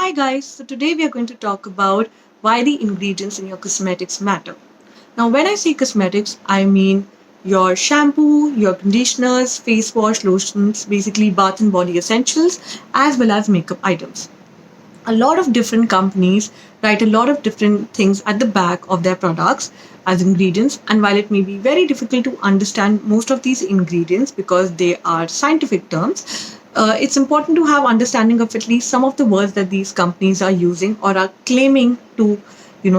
Hi guys, so today we are going to talk about why the ingredients in your cosmetics matter. Now, when I say cosmetics, I mean your shampoo, your conditioners, face wash, lotions, basically bath and body essentials, as well as makeup items. A lot of different companies write a lot of different things at the back of their products as ingredients, and while it may be very difficult to understand most of these ingredients because they are scientific terms, it's important to have understanding of at least some of the words that these companies are using or are claiming to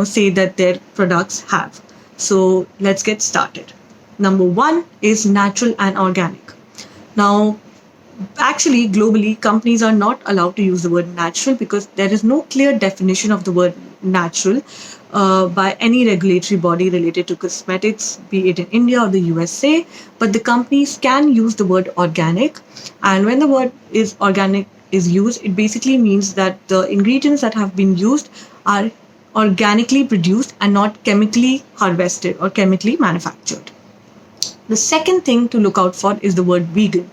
say that their products have. So let's get started. Number one is natural and organic. Now, actually, globally, companies are not allowed to use the word natural because there is no clear definition of the word natural by any regulatory body related to cosmetics, be it in India or the USA. But the companies can use the word organic. And when the word is organic is used, it basically means that the ingredients that have been used are organically produced and not chemically harvested or chemically manufactured. The second thing to look out for is the word vegan.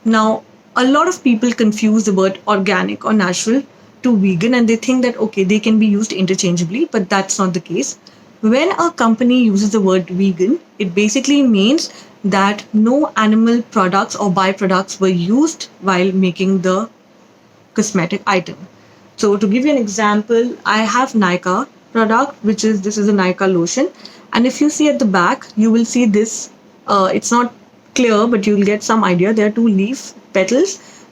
Now, a lot of people confuse the word organic or natural to vegan and they think that, okay, they can be used interchangeably, but that's not the case. When a company uses the word vegan, it basically means that no animal products or byproducts were used while making the cosmetic item. So to give you an example, I have Nykka product, which is this is a Nykka lotion, and if you see at the back, you will see this. It's not clear, but you'll get some idea. There are two leaf petals,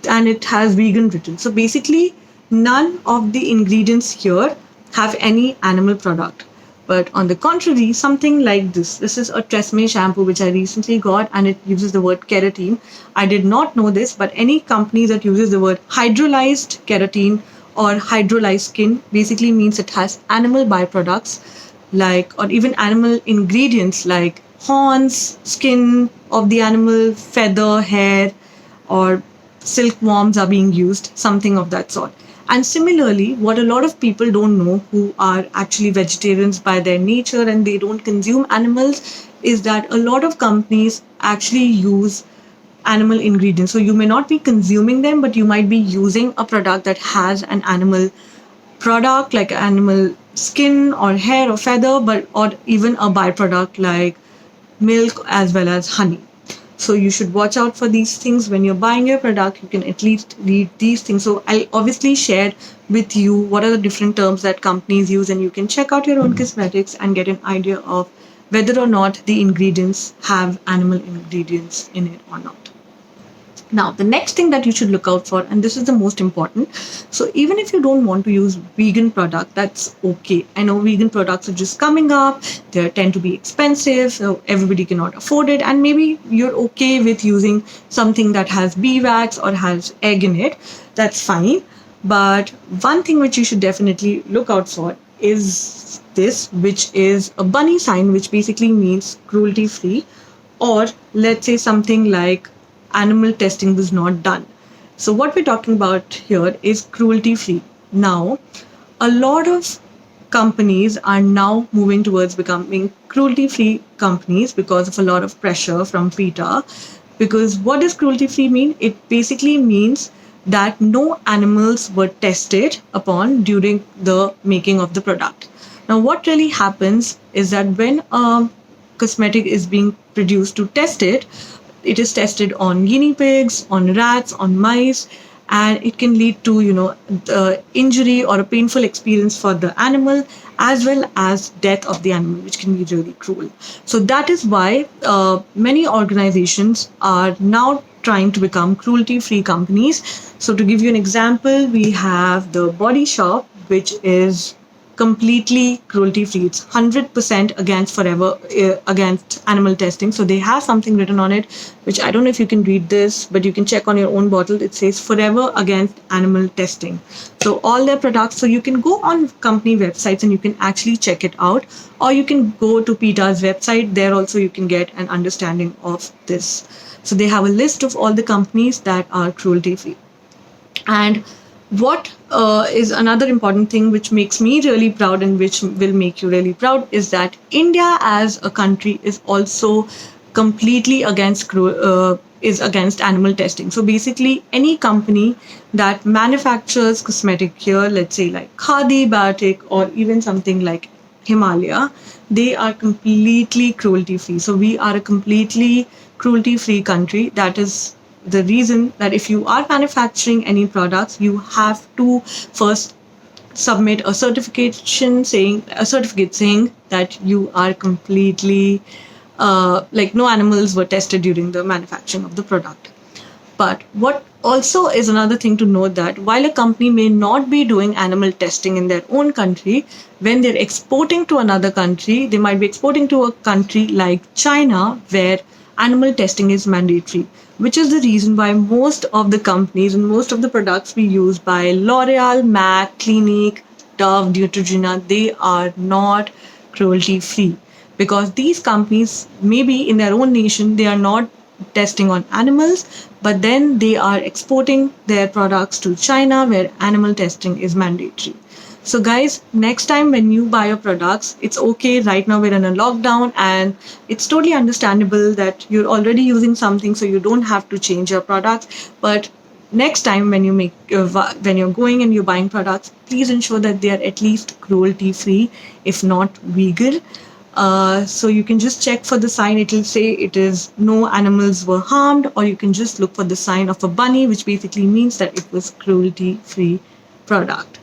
and it has vegan written. So basically, none of the ingredients here have any animal product. But on the contrary, something like this is a Tresemme shampoo which I recently got and it uses the word keratin. I did not know this, but any company that uses the word hydrolyzed keratin or hydrolyzed skin basically means it has animal byproducts like, or even animal ingredients like horns, skin of the animal, feather, hair, or silkworms are being used, something of that sort. And similarly, what a lot of people don't know who are actually vegetarians by their nature and they don't consume animals is that a lot of companies actually use animal ingredients. So you may not be consuming them, but you might be using a product that has an animal product like animal skin or hair or feather, but or even a byproduct like milk as well as honey. So you should watch out for these things when you're buying your product. You can at least read these things. So I'll obviously share with you what are the different terms that companies use, and you can check out your own cosmetics and get an idea of whether or not the ingredients have animal ingredients in it or not. Now, the next thing that you should look out for, and this is the most important. So, even if you don't want to use vegan product, that's okay. I know vegan products are just coming up; they tend to be expensive, so everybody cannot afford it. And maybe you're okay with using something that has beeswax or has egg in it. That's fine. But one thing which you should definitely look out for is this, which is a bunny sign, which basically means cruelty free, or let's say something like animal testing was not done. So, what we're talking about here is cruelty free. Now, a lot of companies are now moving towards becoming cruelty free companies because of a lot of pressure from PETA. Because what does cruelty free mean? It basically means that no animals were tested upon during the making of the product. Now, what really happens is that when a cosmetic is being produced to test it, it is tested on guinea pigs, on rats, on mice, and it can lead to injury or a painful experience for the animal as well as death of the animal, which can be really cruel. So that is why many organizations are now trying to become cruelty free companies. So to give you an example, we have the Body Shop, which is completely cruelty free. It's 100% against forever against animal testing. So they have something written on it, which I don't know if you can read this, but you can check on your own bottle. It says forever against animal testing. So all their products. So you can go on company websites and you can actually check it out, or you can go to PETA's website. There also you can get an understanding of this. So they have a list of all the companies that are cruelty free. And what is another important thing which makes me really proud and which will make you really proud is that India as a country is also completely against is against animal testing. So basically, any company that manufactures cosmetic here, let's say like Khadi, Biotique, or even something like Himalaya, they are completely cruelty free. So we are a completely cruelty free country. That is the reason that if you are manufacturing any products, you have to first submit a certificate saying that you are completely like no animals were tested during the manufacturing of the product. But what also is another thing to note, that while a company may not be doing animal testing in their own country, when they're exporting to another country, they might be exporting to a country like China where animal testing is mandatory, which is the reason why most of the companies and most of the products we use by L'Oreal, M.A.C, Clinique, Dove, Neutrogena, they are not cruelty free, because these companies, maybe in their own nation, they are not testing on animals, but then they are exporting their products to China where animal testing is mandatory. So guys, next time when you buy your products, it's okay. Right now we're in a lockdown and it's totally understandable that you're already using something, so you don't have to change your products. But next time when when you're going and you're buying products, please ensure that they are at least cruelty free, if not vegan. So you can just check for the sign. It will say it is no animals were harmed, or you can just look for the sign of a bunny, which basically means that it was cruelty free product.